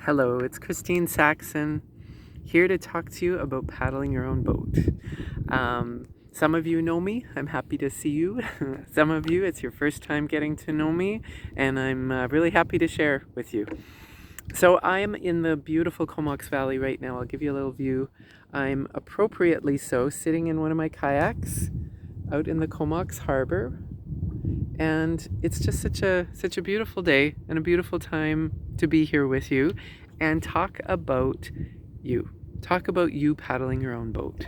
Hello, it's Christine Saxon here to talk to you about paddling your own boat. Some of you know me. I'm happy to see you. Some of you, it's your first time getting to know me, and I'm really happy to share with you. So I'm in the beautiful Comox Valley right now. I'll give you a little view. I'm appropriately so sitting in one of my kayaks out in the Comox Harbor, and it's just such a beautiful day and a beautiful time to be here with you and talk about you. Talk about you paddling your own boat.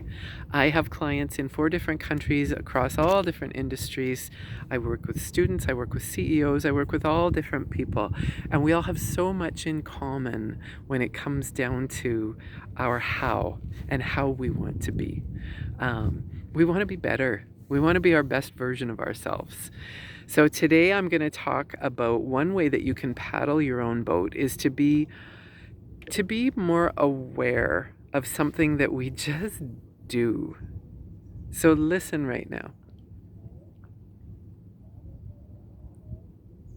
I have clients in 4 different countries across all different industries. I work with students, I work with CEOs, I work with all different people, and we all have so much in common when it comes down to our how and how we want to be. We want to be better. We want to be our best version of ourselves. So today I'm going to talk about one way that you can paddle your own boat is to be more aware of something that we just do. So listen right now.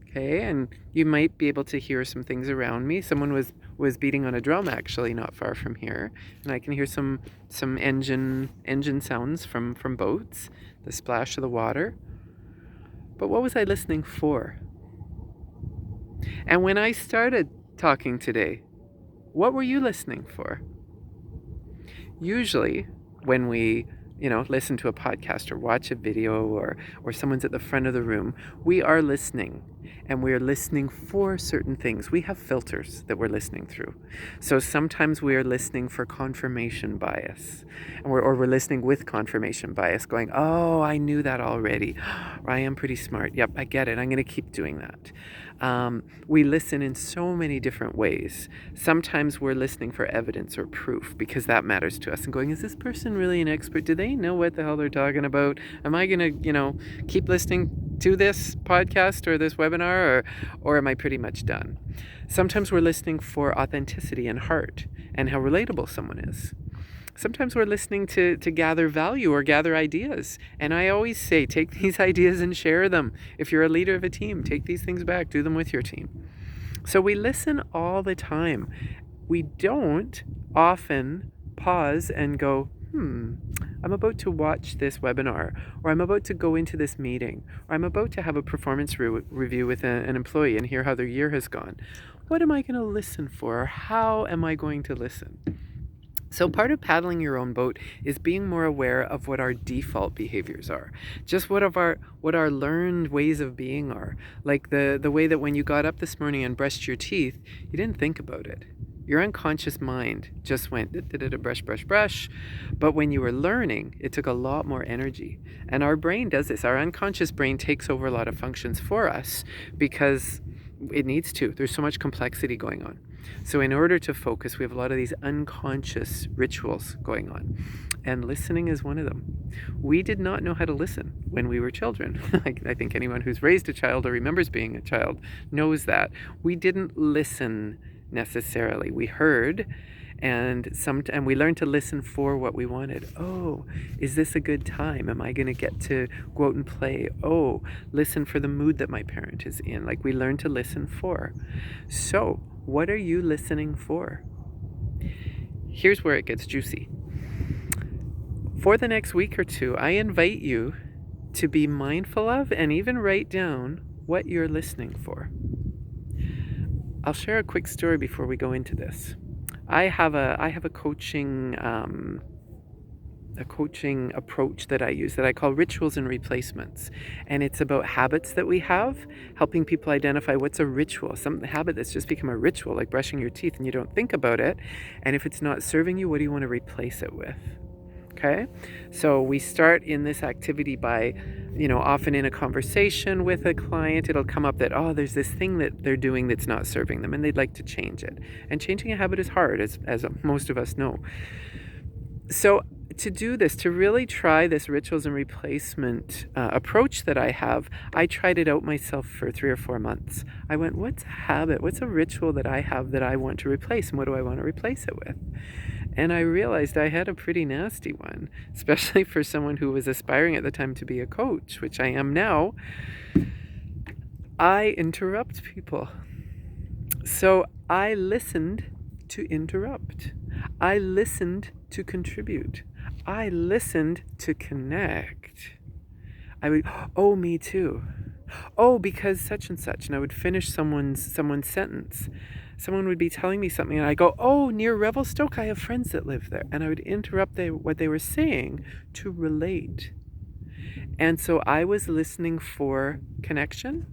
Okay, and you might be able to hear some things around me. Someone was beating on a drum actually not far from here, and I can hear some engine sounds from boats, the splash of the water. But what was I listening for? And when I started talking today, what were you listening for? Usually, when we, listen to a podcast or watch a video or someone's at the front of the room, we are listening, and we're listening for certain things. We have filters that we're listening through. So sometimes we are listening for confirmation bias, or we're listening with confirmation bias, going, oh, I knew that already. Or I am pretty smart. Yep, I get it. I'm going to keep doing that. We listen in so many different ways. Sometimes we're listening for evidence or proof because that matters to us, and going, is this person really an expert? Do they know what the hell they're talking about? Am I going to, keep listening to this podcast or this webinar, or am I pretty much done? Sometimes we're listening for authenticity and heart and how relatable someone is. Sometimes we're listening to gather value or gather ideas. And I always say, take these ideas and share them. If you're a leader of a team, take these things back, do them with your team. So we listen all the time. We don't often pause and go, I'm about to watch this webinar, or I'm about to go into this meeting, or I'm about to have a performance review with an employee and hear how their year has gone. What am I going to listen for? Or how am I going to listen? So part of paddling your own boat is being more aware of what our default behaviors are. Just what our learned ways of being are. Like the way that when you got up this morning and brushed your teeth, you didn't think about it. Your unconscious mind just went brush, brush, brush. But when you were learning, it took a lot more energy. And our brain does this. Our unconscious brain takes over a lot of functions for us because it needs to. There's so much complexity going on. So in order to focus, we have a lot of these unconscious rituals going on. And listening is one of them. We did not know how to listen when we were children. I think anyone who's raised a child or remembers being a child knows that. We didn't listen necessarily. We heard, and we learned to listen for what we wanted. Oh, is this a good time? Am I going to get to go out and play? Oh, listen for the mood that my parent is in. Like, we learned to listen for. So what are you listening for? Here's where it gets juicy. For the next week or two, I invite you to be mindful of and even write down what you're listening for. I'll share a quick story before we go into this. I have a coaching approach that I use that I call rituals and replacements. And it's about habits that we have, helping people identify what's a ritual, some habit that's just become a ritual, like brushing your teeth and you don't think about it. And if it's not serving you, what do you want to replace it with? Okay? So we start in this activity by, often in a conversation with a client, it'll come up that, there's this thing that they're doing that's not serving them and they'd like to change it. And changing a habit is hard, as most of us know. So to do this, to really try this rituals and replacement approach that I have, I tried it out myself for 3 or 4 months. I went, what's a habit? What's a ritual that I have that I want to replace? And what do I want to replace it with? And I realized I had a pretty nasty one, especially for someone who was aspiring at the time to be a coach, which I am now. I interrupt people. So I listened to interrupt. I listened to contribute. I listened to connect. I would, oh, me too. Oh, because such and such. And I would finish someone's sentence. Someone would be telling me something, and I go, oh, near Revelstoke, I have friends that live there. And I would interrupt what they were saying to relate. And so I was listening for connection.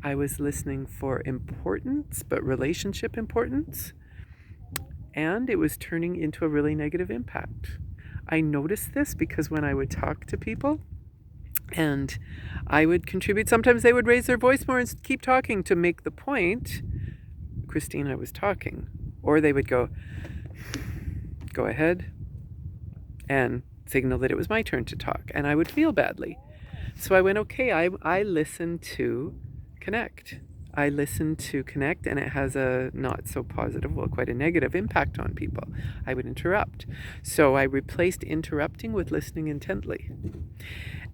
I was listening for importance, but relationship importance. And it was turning into a really negative impact. I noticed this because when I would talk to people and I would contribute, sometimes they would raise their voice more and keep talking to make the point, Christine, I was talking. Or they would go ahead, and signal that it was my turn to talk. And I would feel badly. So I went, okay, I listen to connect. I listen to connect, and it has a not so positive, well, quite a negative impact on people. I would interrupt. So I replaced interrupting with listening intently.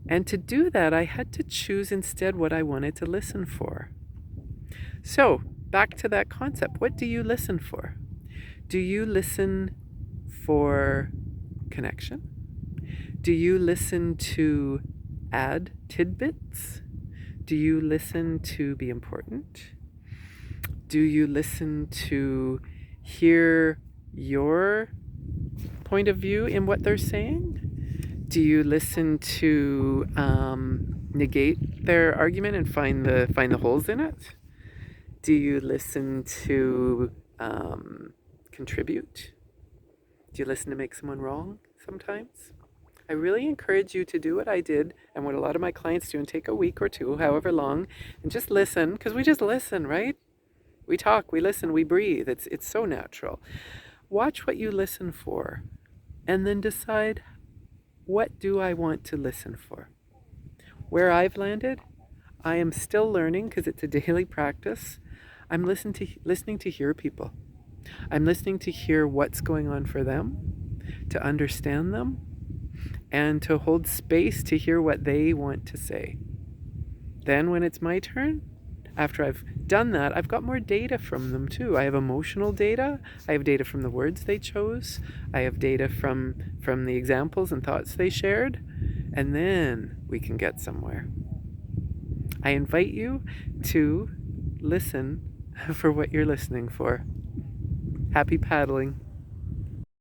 And to do that, I had to choose instead what I wanted to listen for. So back to that concept. What do you listen for? Do you listen for connection? Do you listen to add tidbits? Do you listen to be important? Do you listen to hear your point of view in what they're saying? Do you listen to negate their argument and find the holes in it? Do you listen to contribute? Do you listen to make someone wrong sometimes? I really encourage you to do what I did and what a lot of my clients do and take a week or two, however long, and just listen, because we just listen, right? We talk, we listen, we breathe. It's so natural. Watch what you listen for and then decide, what do I want to listen for? Where I've landed, I am still learning because it's a daily practice. I'm listening to hear people. I'm listening to hear what's going on for them, to understand them, and to hold space to hear what they want to say. Then when it's my turn, after I've done that, I've got more data from them too. I have emotional data. I have data from the words they chose. I have data from the examples and thoughts they shared. And then we can get somewhere. I invite you to listen for what you're listening for. Happy paddling.